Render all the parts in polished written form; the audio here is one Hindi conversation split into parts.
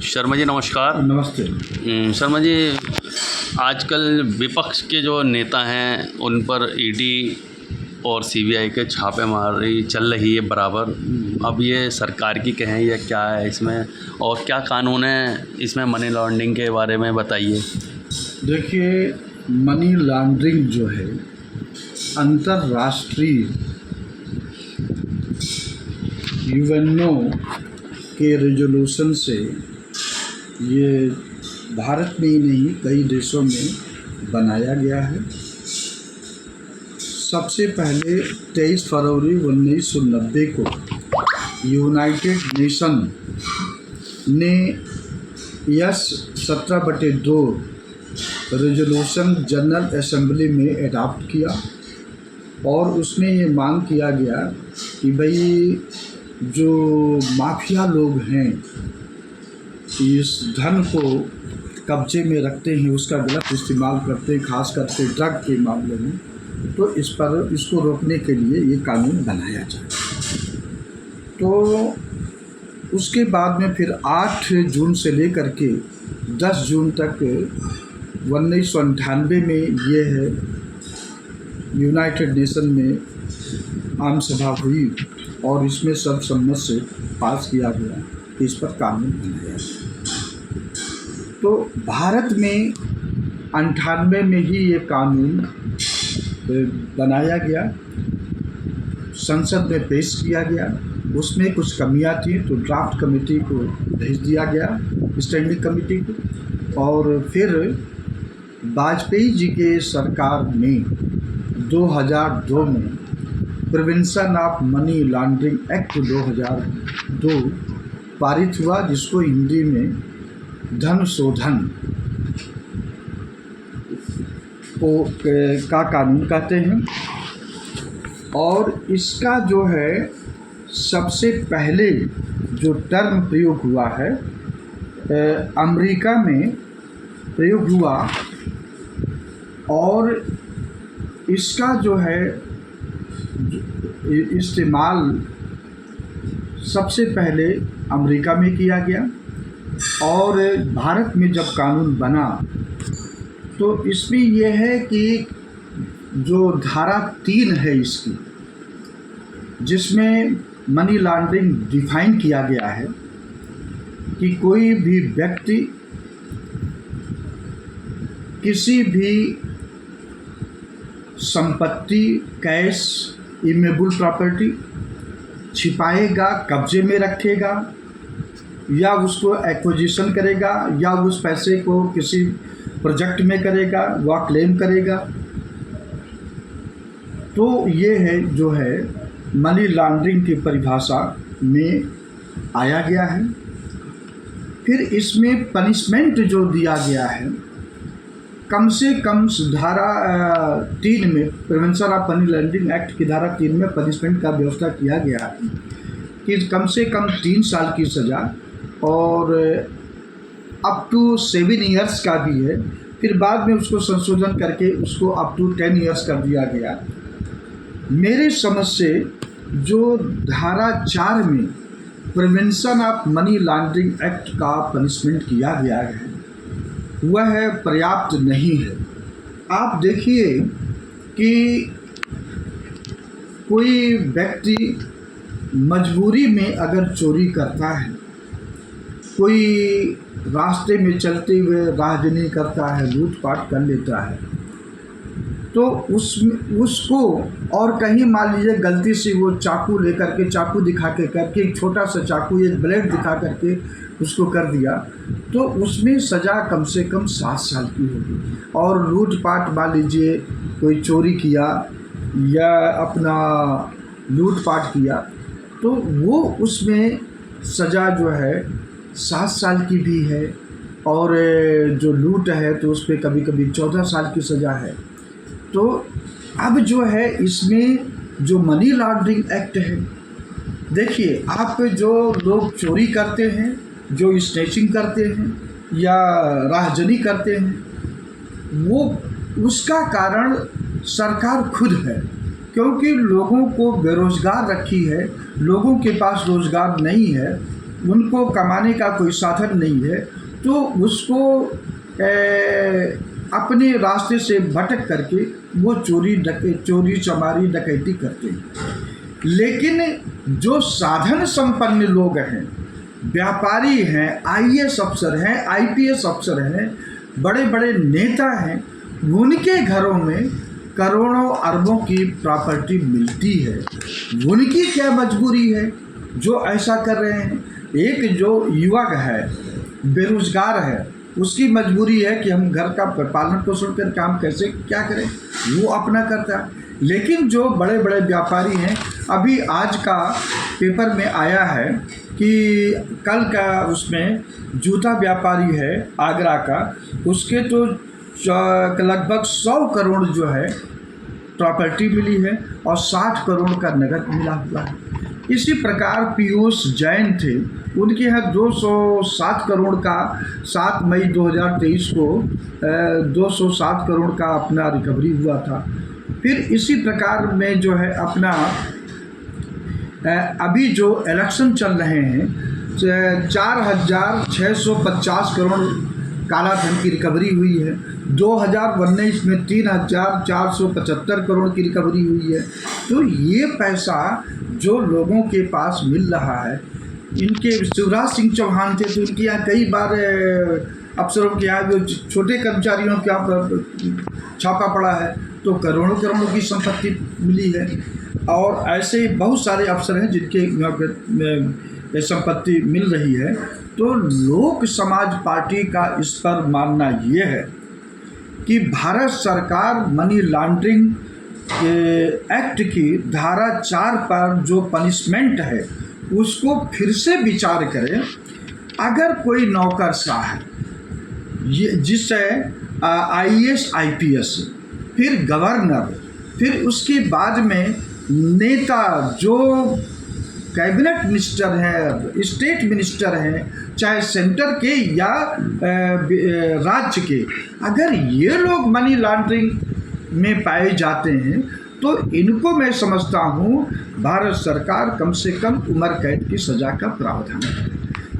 शर्मा जी नमस्कार। नमस्ते। शर्मा जी, आजकल विपक्ष के जो नेता हैं उन पर ईडी और सीबीआई के छापेमारी चल रही है बराबर। अब ये सरकार की कहें या क्या है इसमें, और क्या कानून है इसमें मनी लॉन्ड्रिंग के बारे में बताइए। देखिए, मनी लॉन्ड्रिंग जो है अंतर्राष्ट्रीय यूएनओ के रेजोल्यूशन से ये भारत में ही नहीं कई देशों में बनाया गया है। सबसे पहले 23 फरवरी 1990 को यूनाइटेड नेशन ने यस 17/2 रेजोल्यूशन जनरल असेंबली में अडॉप्ट किया और उसमें ये मांग किया गया कि भाई जो माफिया लोग हैं इस धन को कब्जे में रखते हैं, उसका गलत इस्तेमाल करते हैं, खास करके ड्रग के मामले में, तो इसको रोकने के लिए ये कानून बनाया जाए। तो उसके बाद में फिर 8 जून से लेकर के 10 जून तक 1998 में ये है यूनाइटेड नेशन में आम सभा हुई और इसमें सर्वसम्मत से पास किया गया कि इस पर कानून बनाया जाए। तो भारत में 98 में ही ये कानून बनाया गया, संसद में पेश किया गया। उसमें कुछ कमियां थी तो ड्राफ्ट कमेटी को भेज दिया गया, स्टैंडिंग कमेटी को, और फिर वाजपेयी जी के सरकार ने 2002 में prevention of money laundering act 2002 पारित हुआ, जिसको हिंदी में धन शोधन का कानून कहते हैं। और इसका जो है सबसे पहले जो टर्म प्रयोग हुआ है अमेरिका में प्रयोग हुआ, और इसका जो है इस्तेमाल सबसे पहले अमेरिका में किया गया। और भारत में जब कानून बना तो इसमें यह है कि जो धारा 3 है इसकी, जिसमें मनी लॉन्ड्रिंग डिफाइन किया गया है कि कोई भी व्यक्ति किसी भी संपत्ति, कैश, इमेबल प्रॉपर्टी छिपाएगा, कब्जे में रखेगा, या उसको एक्विजिशन करेगा, या उस पैसे को किसी प्रोजेक्ट में करेगा, वह क्लेम करेगा। तो ये है जो है मनी लॉन्ड्रिंग की परिभाषा में आया गया है। फिर इसमें पनिशमेंट जो दिया गया है, कम से कम धारा 3 में, prevention of money laundering act की धारा 3 में पनिशमेंट का व्यवस्था किया गया है कि कम से कम 3 साल की सज़ा और अप टू 7 ईयर्स का भी है। फिर बाद में उसको संशोधन करके उसको अप टू 10 ईयर्स कर दिया गया। मेरे समझ से जो धारा 4 में prevention of money laundering act का पनिशमेंट किया गया है वह पर्याप्त नहीं है। आप देखिए कि कोई व्यक्ति मजबूरी में अगर चोरी करता है, कोई रास्ते में चलते हुए राहजनी करता है, लूटपाट कर लेता है, तो उसको, और कहीं मान लीजिए गलती से वो चाकू लेकर के, चाकू दिखा के करके, एक छोटा सा चाकू, एक ब्लेड दिखा करके उसको कर दिया, तो उसमें सज़ा कम से कम 7 साल की होगी। और लूटपाट मान लीजिए कोई चोरी किया या अपना लूटपाट किया, तो वो उसमें सज़ा जो है 7 साल की भी है, और जो लूट है तो उस पर कभी कभी 14 साल की सज़ा है। तो अब जो है इसमें जो मनी लॉन्ड्रिंग एक्ट है, देखिए आप जो लोग चोरी करते हैं, जो स्नैचिंग करते हैं या राहजनी करते हैं, वो उसका कारण सरकार खुद है क्योंकि लोगों को बेरोज़गार रखी है, लोगों के पास रोज़गार नहीं है, उनको कमाने का कोई साधन नहीं है, तो उसको अपने रास्ते से भटक करके वो चोरी चमारी डकैती करते हैं। लेकिन जो साधन संपन्न लोग हैं, व्यापारी हैं, आईएएस अफसर हैं, आईपीएस अफसर हैं, बड़े बड़े नेता हैं, उनके घरों में करोड़ों अरबों की प्रॉपर्टी मिलती है। उनकी क्या मजबूरी है जो ऐसा कर रहे हैं? एक जो युवक है, बेरोजगार है, उसकी मजबूरी है कि हम घर का पालन पोषण कर काम कैसे क्या करें, वो अपना करता है। लेकिन जो बड़े बड़े व्यापारी हैं, अभी आज का पेपर में आया है कि कल का उसमें जूता व्यापारी है आगरा का, उसके तो लगभग 100 करोड़ जो है प्रॉपर्टी मिली है और 60 करोड़ का नगद मिला हुआ है। इसी प्रकार पीयूष जैन थे, उनके यहाँ 207 करोड़ का 7 मई 2023 को 207 करोड़ का अपना रिकवरी हुआ था। फिर इसी प्रकार में जो है अपना अभी जो इलेक्शन चल रहे हैं 4,650 करोड़ काला धन की रिकवरी हुई है। 2019 में 3,475 करोड़ की रिकवरी हुई है। तो ये पैसा जो लोगों के पास मिल रहा है, इनके शिवराज सिंह चौहान थे तो उनके यहाँ कई बार अफसरों के यहाँ जो छोटे कर्मचारियों के यहाँ छापा पड़ा है तो करोड़ों करोड़ों की संपत्ति मिली है। और ऐसे बहुत सारे अफसर हैं जिनके संपत्ति मिल रही है। तो लोक समाज पार्टी का इस पर मानना ये है कि भारत सरकार मनी लॉन्ड्रिंग एक्ट की धारा 4 पर जो पनिशमेंट है उसको फिर से विचार करें। अगर कोई नौकरशाह है जिससे आईएएस आईपीएस, फिर गवर्नर, फिर उसके बाद में नेता जो कैबिनेट मिनिस्टर हैं, स्टेट मिनिस्टर हैं, चाहे सेंटर के या राज्य के, अगर ये लोग मनी लॉन्ड्रिंग में पाए जाते हैं तो इनको मैं समझता हूँ भारत सरकार कम से कम उम्र कैद की सज़ा का प्रावधान करे।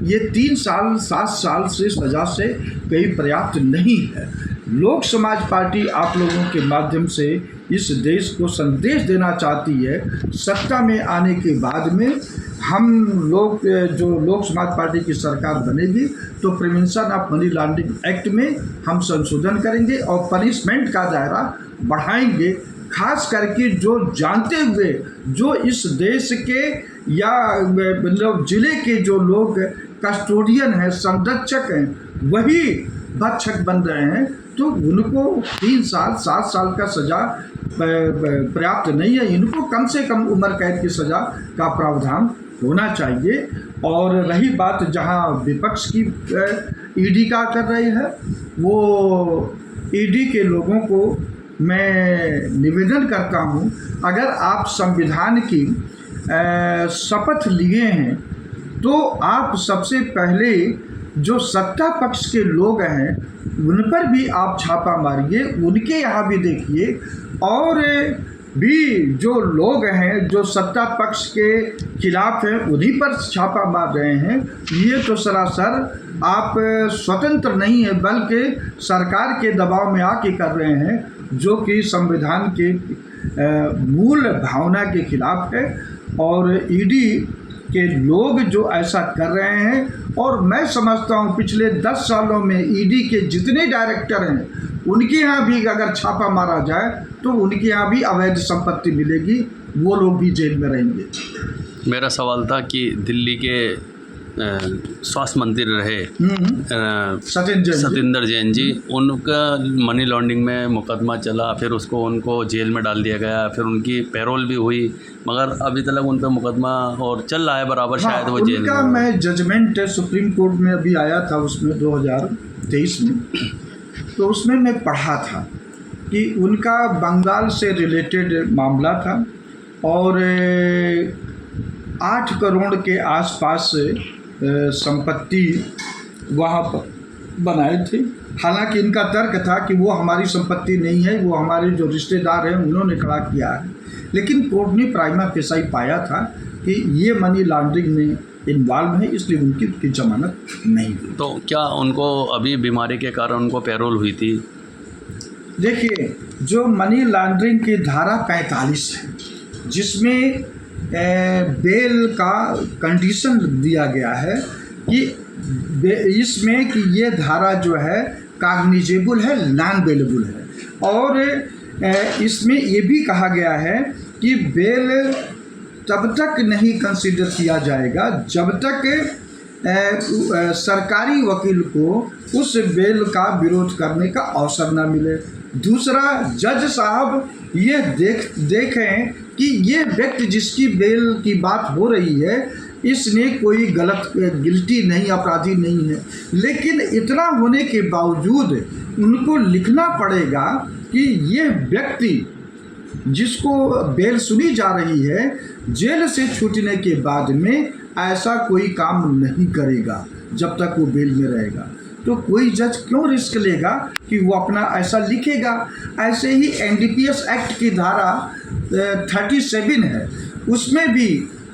ये 3 साल 7 साल से सज़ा से कहीं पर्याप्त नहीं है। लोक समाज पार्टी आप लोगों के माध्यम से इस देश को संदेश देना चाहती है, सत्ता में आने के बाद में हम लोग जो लोक समाज पार्टी की सरकार बनेगी तो prevention of money laundering act में हम संशोधन करेंगे और पनिशमेंट का दायरा बढ़ाएंगे। खास करके जो जानते हुए जो इस देश के या मतलब जिले के जो लोग कस्टोडियन हैं, संरक्षक हैं, वही भक्षक बन रहे हैं, तो उनको 3 साल 7 साल का सज़ा पर्याप्त नहीं है। इनको कम से कम उम्र कैद की सज़ा का प्रावधान होना चाहिए। और रही बात जहां विपक्ष की ईडी का कर रही है, वो ईडी के लोगों को मैं निवेदन करता हूं, अगर आप संविधान की शपथ लिए हैं तो आप सबसे पहले जो सत्ता पक्ष के लोग हैं उन पर भी आप छापा मारिए, उनके यहाँ भी देखिए, और भी जो लोग हैं जो सत्ता पक्ष के खिलाफ हैं उन्हीं पर छापा मार रहे हैं। ये तो सरासर आप स्वतंत्र नहीं है बल्कि सरकार के दबाव में आके कर रहे हैं, जो कि संविधान के मूल भावना के खिलाफ है। और ईडी के लोग जो ऐसा कर रहे हैं, और मैं समझता हूँ पिछले 10 सालों में ईडी के जितने डायरेक्टर हैं उनके यहाँ भी अगर छापा मारा जाए तो उनके यहाँ भी अवैध संपत्ति मिलेगी, वो लोग भी जेल में रहेंगे। मेरा सवाल था कि दिल्ली के स्वास्थ्य मंत्री रहे सत्येंद्र जैन जी, उनका मनी लॉन्ड्रिंग में मुकदमा चला, फिर उनको जेल में डाल दिया गया, फिर उनकी पैरोल भी हुई, मगर अभी तक उन पर मुकदमा और चल रहा है बराबर। शायद वो जेल उनका मैं जजमेंट सुप्रीम कोर्ट में अभी आया था उसमें 2023 में, तो उसमें मैं पढ़ा था कि उनका बंगाल से रिलेटेड मामला था और 8 करोड़ के आसपास संपत्ति वहाँ पर बनाए थे। हालांकि इनका तर्क था कि वो हमारी संपत्ति नहीं है, वो हमारे जो रिश्तेदार हैं उन्होंने खड़ा किया है। लेकिन कोर्ट ने प्राइमा फेसाई पाया था कि ये मनी लॉन्ड्रिंग में इन्वॉल्व है, इसलिए उनकी जमानत नहीं हुई। तो क्या उनको अभी बीमारी के कारण उनको पैरोल हुई थी? देखिए, जो मनी लॉन्ड्रिंग की धारा 45 है, जिसमें बेल का कंडीशन दिया गया है कि इसमें कि ये धारा जो है कॉग्निजेबल है, नॉन बेलेबल है, और इसमें ये भी कहा गया है कि बेल तब तक नहीं कंसीडर किया जाएगा जब तक सरकारी वकील को उस बेल का विरोध करने का अवसर न मिले। दूसरा, जज साहब ये देखें कि ये व्यक्ति जिसकी बेल की बात हो रही है, इसने कोई गिल्टी नहीं, अपराधी नहीं है, लेकिन इतना होने के बावजूद उनको लिखना पड़ेगा कि ये व्यक्ति जिसको बेल सुनी जा रही है, जेल से छूटने के बाद में ऐसा कोई काम नहीं करेगा जब तक वो बेल में रहेगा। तो कोई जज क्यों रिस्क लेगा कि वो अपना ऐसा लिखेगा। ऐसे ही एनडीपीएस एक्ट की धारा 37 है, उसमें भी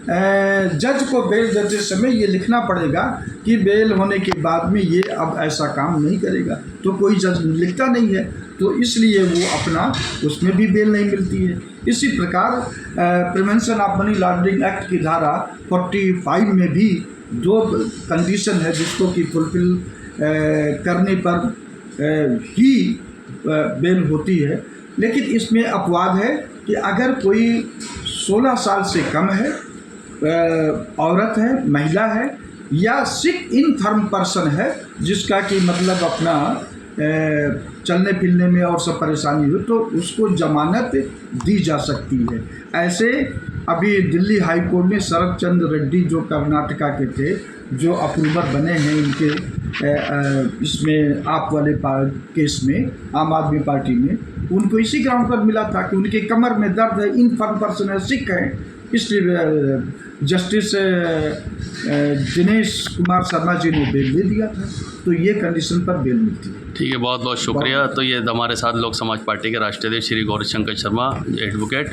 जज को बेल देते समय ये लिखना पड़ेगा कि बेल होने के बाद में ये अब ऐसा काम नहीं करेगा। तो कोई जज लिखता नहीं है, तो इसलिए वो अपना उसमें भी बेल नहीं मिलती है। इसी प्रकार prevention of money laundering act की धारा 45 में भी 2 कंडीशन है जिसको कि फुलफिल करने पर ही बेल होती है। लेकिन इसमें अपवाद है कि अगर कोई 16 साल से कम है, औरत है, महिला है, या सिक इनफर्म पर्सन है, जिसका कि मतलब अपना चलने फिरने में और सब परेशानी हो, तो उसको जमानत दी जा सकती है। ऐसे अभी दिल्ली हाई कोर्ट में शरद चंद्र रेड्डी जो कर्नाटका के थे, जो अप्रूवर बने हैं इनके इसमें आप वाले केस में, आम आदमी पार्टी में, उनको इसी ग्राउंड पर मिला था कि उनके कमर में दर्द है, इनफर्म पर्सन है, सिक है, इसलिए जस्टिस दिनेश कुमार शर्मा जी ने बेल दे दिया था। तो ये कंडीशन पर बेल मिलती है। ठीक है, बहुत बहुत शुक्रिया। तो ये हमारे साथ लोक समाज पार्टी के राष्ट्रीय अध्यक्ष श्री गौरीशंकर शर्मा एडवोकेट।